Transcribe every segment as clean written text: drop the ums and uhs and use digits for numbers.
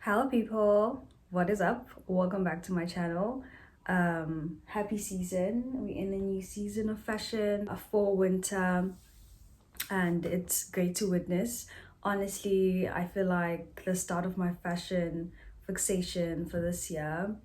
Hello people, what is up? Welcome back to my channel. Happy season. We're in a new season of fashion, a fall winter, and it's great to witness. Honestly, I feel like the start of my fashion fixation for this year,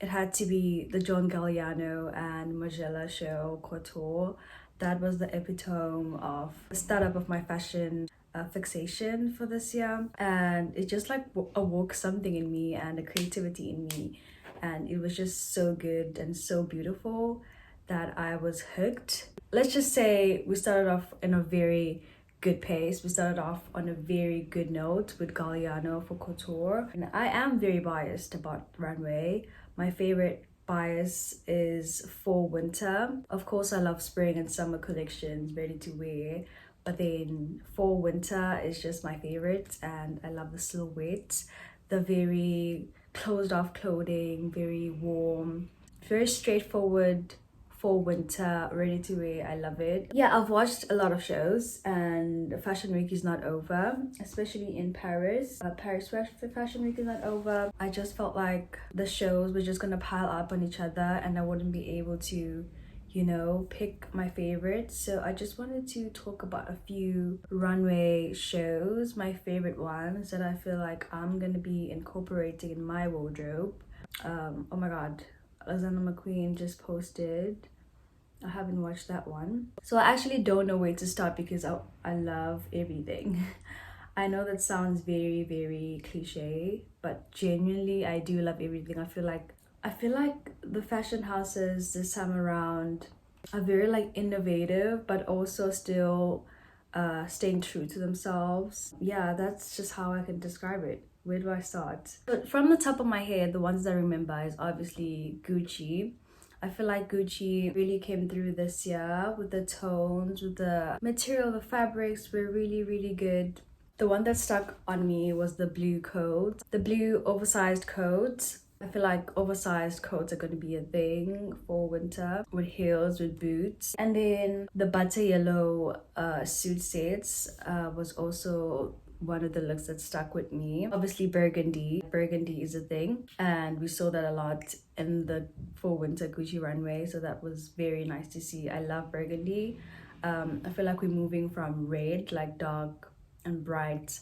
it had to be the John Galliano and Margiela show Couture. That was the epitome of the startup of my fashion fixation for this year, and it just like awoke something in me and a creativity in me, and it was just so good and so beautiful that I was hooked. Let's just say we started off in a very good pace. We started off on a very good note with Galliano for Couture, and I am very biased about runway. My favorite bias is fall winter. Of course, I love spring and summer collections ready to wear, but then fall winter is just my favorite, and I love the silhouette, the very closed off clothing, very warm, very straightforward fall winter ready to wear. I love it. Yeah, I've watched a lot of shows and fashion week is not over, especially in Paris. Fashion week is not over. I just felt like the shows were just gonna pile up on each other and I wouldn't be able to pick my favorites. So I just wanted to talk about a few runway shows, my favorite ones that I feel like I'm gonna be incorporating in my wardrobe. Oh my god, Alexander McQueen just posted. I haven't watched that one. So I actually don't know where to start because I love everything. I know that sounds very, very cliche, but genuinely I do love everything. I feel like the fashion houses this time around are very like innovative, but also still staying true to themselves. Yeah, that's just how I can describe it. Where do I start? But from the top of my head, the ones that I remember is obviously Gucci. I feel like Gucci really came through this year with the tones, with the material, the fabrics were really, really good. The one that stuck on me was the blue coat, the blue oversized coat. I feel like oversized coats are going to be a thing for winter with heels, with boots. And then the butter yellow suit sets was also one of the looks that stuck with me. Obviously burgundy is a thing, and we saw that a lot in the fall winter Gucci runway, so that was very nice to see. I love burgundy. I feel like we're moving from red, like dark and bright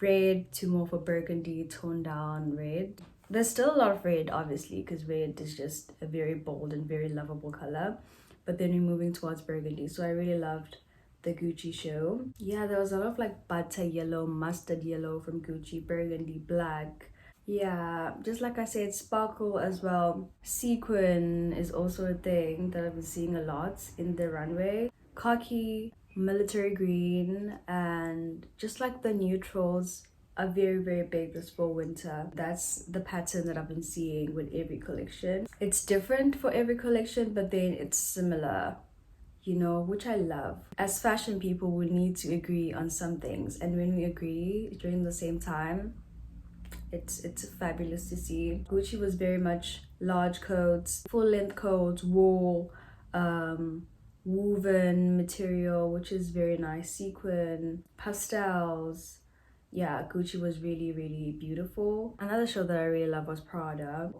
red, to more of a burgundy toned down red. There's still a lot of red obviously because red is just a very bold and very lovable color, but then we're moving towards burgundy, so I really loved the Gucci show. Yeah, there was a lot of like butter yellow, mustard yellow from Gucci, burgundy, black. Yeah, just like I said, sparkle as well. Sequin is also a thing that I've been seeing a lot in the runway. Khaki, military green, and just like the neutrals are very, very big this fall winter. That's the pattern that I've been seeing with every collection. It's different for every collection, but then it's similar, which I love. As fashion people, we need to agree on some things, and when we agree during the same time, it's fabulous to see. Gucci was very much large coats, full length coats, wool, woven material, which is very nice, sequin, pastels. Yeah, Gucci was really, really beautiful. Another show that I really love was Prada.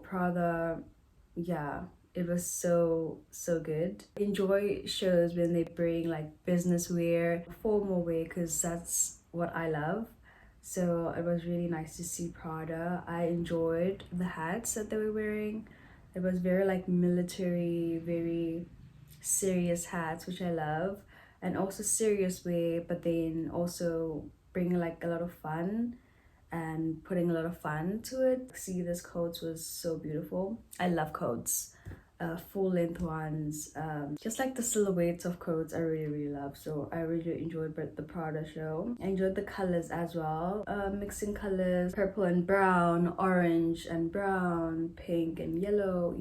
Yeah, it was so good. Enjoy shows when they bring like business wear, formal wear, because that's what I love. So it was really nice to see Prada. I enjoyed the hats that they were wearing. It was very like military, very serious hats, which I love, and also serious wear, but then also bringing like a lot of fun and putting a lot of fun to it. See, this coat was so beautiful. I love coats, full length ones, just like the silhouettes of coats I really, really love. So I really enjoyed the Prada show. I enjoyed the colors as well, mixing colors, purple and brown, orange and brown, pink and yellow.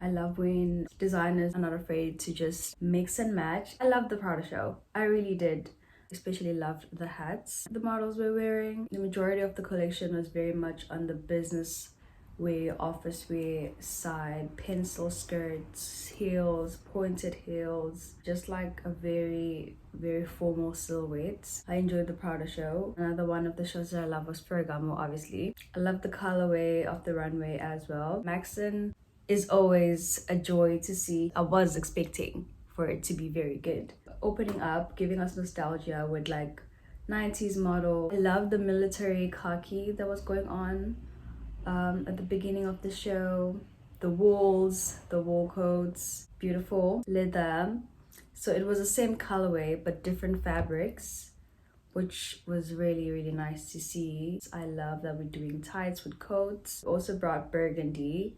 I love when designers are not afraid to just mix and match. I love the Prada show. I really did. Especially loved the hats the models were wearing. The majority of the collection was very much on the business wear, office wear, side, pencil skirts, heels, pointed heels, just like a very, very formal silhouette. I enjoyed the Prada show. Another one of the shows that I love was Ferragamo, obviously. I love the colorway of the runway as well. Maxon is always a joy to see. I was expecting for it to be very good. Opening up, giving us nostalgia with like 90s model. I love the military khaki that was going on at the beginning of the show. The walls, the wall coats, beautiful leather. So it was the same colorway but different fabrics, which was really, really nice to see. I love that we're doing tights with coats. Also brought burgundy,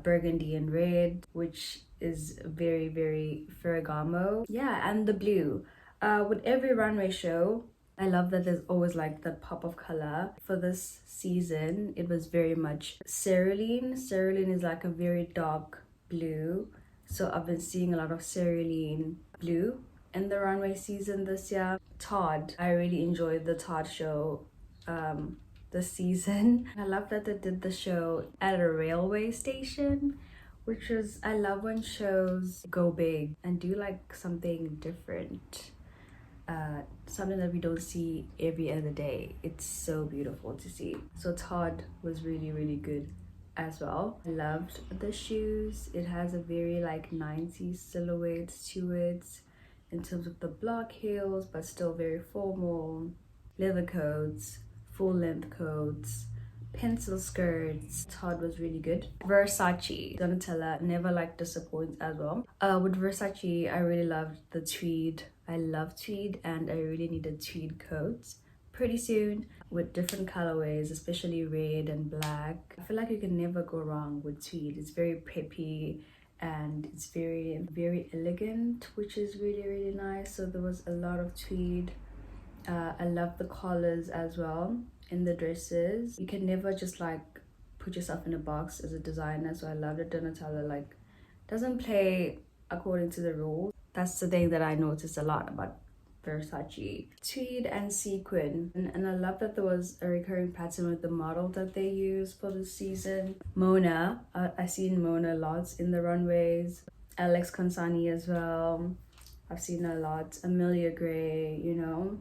burgundy and red, which is very, very Ferragamo. Yeah, and the blue. With every runway show, I love that there's always like that pop of color. For this season, it was very much cerulean. Cerulean is like a very dark blue. So I've been seeing a lot of cerulean blue in the runway season this year. Todd, I really enjoyed the Todd show this season. I love that they did the show at a railway station, which is, I love when shows go big and do like something different. Something that we don't see every other day. It's so beautiful to see. So Todd was really, really good as well. I loved the shoes. It has a very like 90s silhouette to it in terms of the block heels, but still very formal. Leather coats, full length coats, pencil skirts. Todd was really good. Versace, Donatella never like disappoints as well. With Versace, I really loved the tweed. I love tweed and I really needed tweed coats pretty soon with different colorways, especially red and black. I feel like you can never go wrong with tweed. It's very peppy and it's very, very elegant, which is really, really nice. So there was a lot of tweed. I love the collars as well in the dresses. You can never just like put yourself in a box as a designer. So I love that Donatella like doesn't play according to the rules. That's the thing that I noticed a lot about Versace. Tweed and sequin, and I love that there was a recurring pattern with the model that they used for the season. Mona, I've seen Mona lots in the runways. Alex Consani as well, I've seen a lot. Amelia Gray, you know,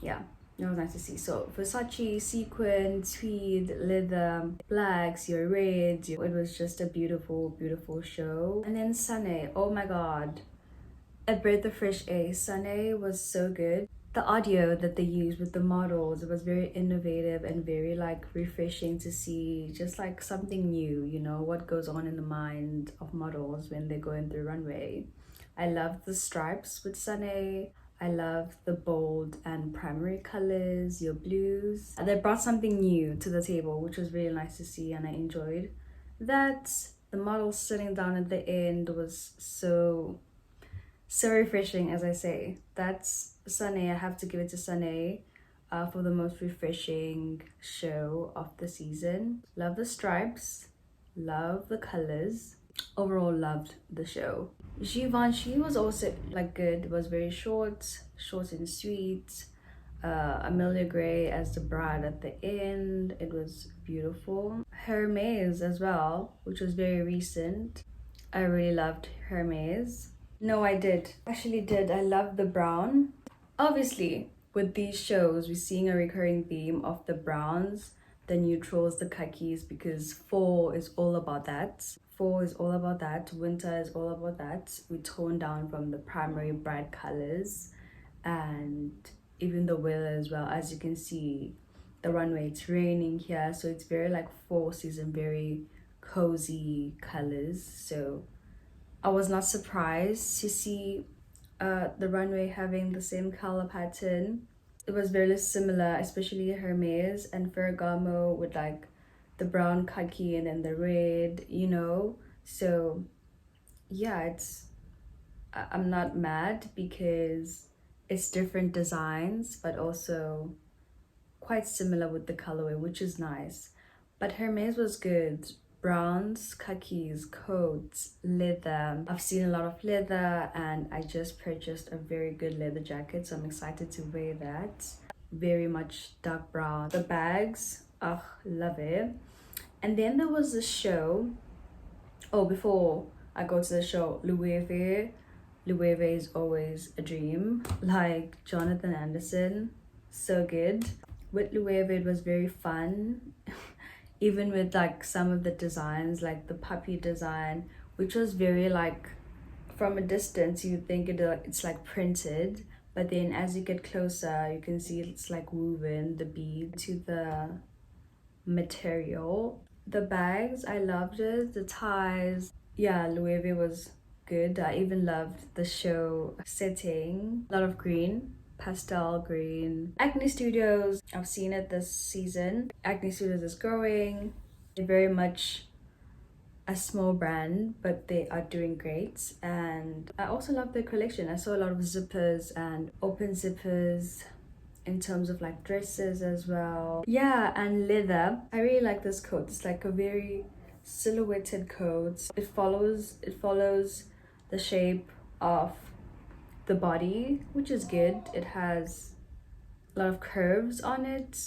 yeah, it was nice to see. So Versace, sequin, tweed, leather, blacks, your reds. It was just a beautiful, beautiful show. And then Sunny, oh my god, a breath of fresh air. Sunny was so good. The audio that they used with the models, it was very innovative and very like refreshing to see, just like something new, you know, what goes on in the mind of models when they're going through runway. I love the stripes with Sunny. I love the bold and primary colors, your blues. They brought something new to the table, which was really nice to see and I enjoyed that. The model sitting down at the end was so refreshing, as I say. That's Sunny. I have to give it to Sunny for the most refreshing show of the season. Love the stripes, love the colors. Overall, loved the show. Givenchy was also like good. It was very short and sweet. Amelia Gray as the bride at the end. It was beautiful. Hermes as well, which was very recent. I really loved Hermes. No, I did. Actually did. I love the brown. Obviously, with these shows, we're seeing a recurring theme of the browns, the neutrals, the khakis, because fall is all about that. Fall is all about that. Winter is all about that. We tone down from the primary bright colors and even the weather as well. As you can see, the runway, it's raining here, so it's very like fall season, very cozy colors. So I was not surprised to see the runway having the same color pattern. It was very similar, especially Hermes and Ferragamo with like the brown khaki and then the red, you know. So yeah, I'm not mad because it's different designs but also quite similar with the colorway, which is nice. But Hermes was good. Browns, khakis, coats, leather. I've seen a lot of leather and I just purchased a very good leather jacket, so I'm excited to wear that. Very much dark brown. The bags, love it. And then there was this show. Oh, before I go to the show, Loewe is always a dream. Like Jonathan Anderson, so good. With Loewe, it was very fun. Even with like some of the designs, like the puppy design, which was very like, from a distance you think it's like printed, but then as you get closer you can see it's like woven, the bead to the material. The bags, I loved it. The ties, yeah, Loewe was good. I even loved the show setting. A lot of green, pastel green. Acne Studios, I've seen it this season. Acne Studios is growing. They're very much a small brand, but they are doing great. And I also love their collection. I saw a lot of zippers and open zippers in terms of like dresses as well. Yeah, and leather. I really like this coat. It's like a very silhouetted coat. It follows the shape of the body, which is good. It has a lot of curves on it.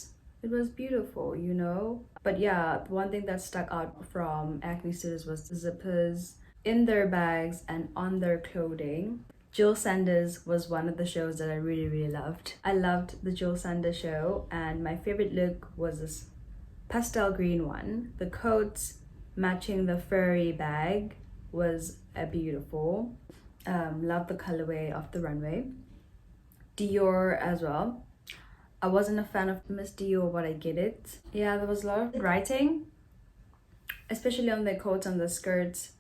It was beautiful, you know. But yeah, one thing that stuck out from Acne Studios was the zippers in their bags and on their clothing. Jill Sanders was one of the shows that I really loved. I loved the Jill Sanders show, and my favorite look was this pastel green one. The coat matching the furry bag was beautiful. Love the colorway of the runway. Dior as well. I wasn't a fan of Miss Dior, but I get it. Yeah, there was a lot of writing, especially on the coats and the skirts,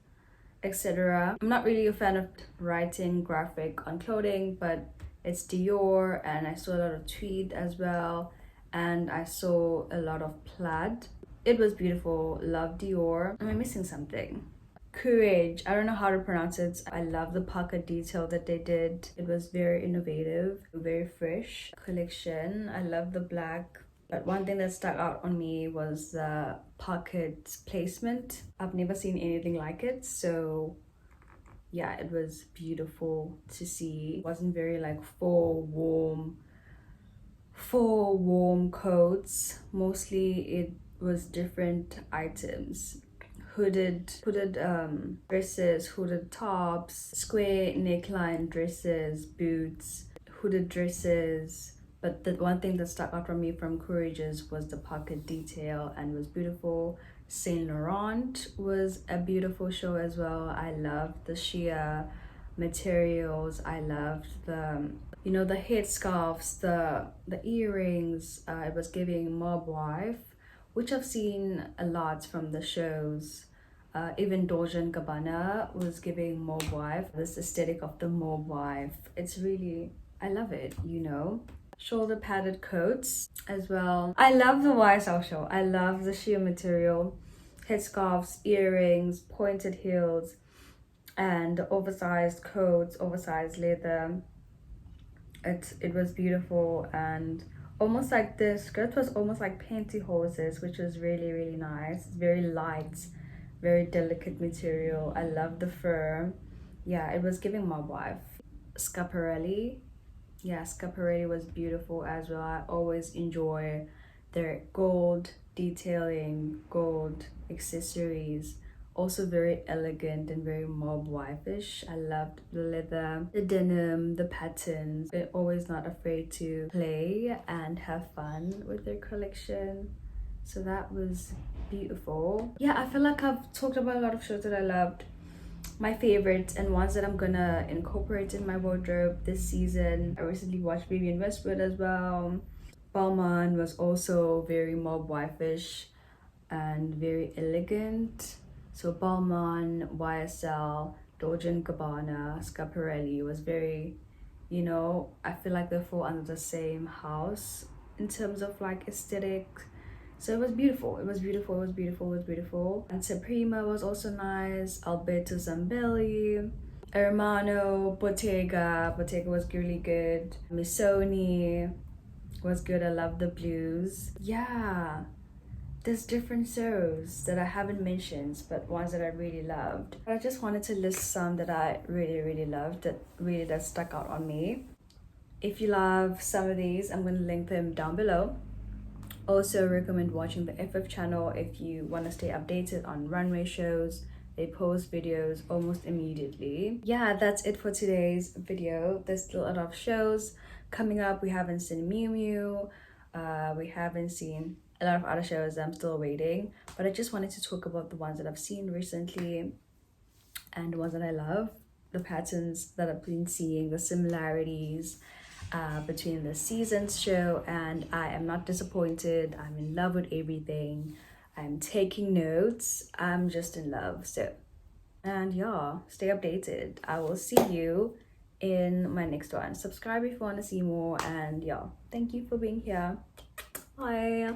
etc. I'm not really a fan of writing graphic on clothing, but it's Dior, and I saw a lot of tweed as well, and I saw a lot of plaid. It was beautiful. Love Dior. Am I missing something? Courage, I don't know how to pronounce it. I love the pocket detail that they did. It was very innovative, very fresh collection. I love the black, but one thing that stuck out on me was the pocket placement. I've never seen anything like it, so yeah, it was beautiful to see. It wasn't very like full warm coats. Mostly it was different items. Hooded dresses, hooded tops, square neckline dresses, boots, hooded dresses. But the one thing that stuck out from me from Courageous was the pocket detail, and it was beautiful. Saint Laurent was a beautiful show as well. I loved the sheer materials. I loved the, you know, the headscarves, the earrings. It was giving mob wife, which I've seen a lot from the shows. Even Dolce & Gabbana was giving mob wife, this aesthetic of the mob wife. It's really, I love it, you know. Shoulder padded coats as well. I love the YSL show. I love the sheer material, headscarves, earrings, pointed heels, and oversized coats, oversized leather. It was beautiful, and almost like the skirt was almost like pantyhoses, which was really nice. It's very light, very delicate material. I love the fur. Yeah, it was giving my wife. Schiaparelli, yeah, Schiaparelli was beautiful as well. I always enjoy their gold detailing, gold accessories. Also very elegant and very mob wife-ish. I loved the leather, the denim, the patterns. They're always not afraid to play and have fun with their collection. So that was beautiful. Yeah, I feel like I've talked about a lot of shows that I loved. My favorites and ones that I'm gonna incorporate in my wardrobe this season. I recently watched Vivienne Westwood as well. Balmain was also very mob wife-ish and very elegant. So Balmain, YSL, Dolce & Gabbana, Schiaparelli was very, you know, I feel like they fall under the same house in terms of like aesthetic. So it was beautiful. It was beautiful. It was beautiful. It was beautiful. And Suprema was also nice. Alberto Zambelli, Hermano, Bottega. Bottega was really good. Missoni was good. I love the blues. Yeah, there's different shows that I haven't mentioned, but ones that I really loved. I just wanted to list some that I really loved, that stuck out on me. If you love some of these, I'm going to link them down below. Also recommend watching the FF channel if you want to stay updated on runway shows. They post videos almost immediately. Yeah, that's it for today's video. There's still a lot of shows coming up. We haven't seen Miu Miu. We haven't seen a lot of other shows. I'm still waiting, but I just wanted to talk about the ones that I've seen recently and the ones that I love, the patterns that I've been seeing, the similarities between the seasons show, and I am not disappointed. I'm in love with everything. I'm taking notes. I'm just in love. So, and yeah, stay updated. I will see you in my next one. Subscribe if you want to see more, and yeah, thank you for being here. Bye.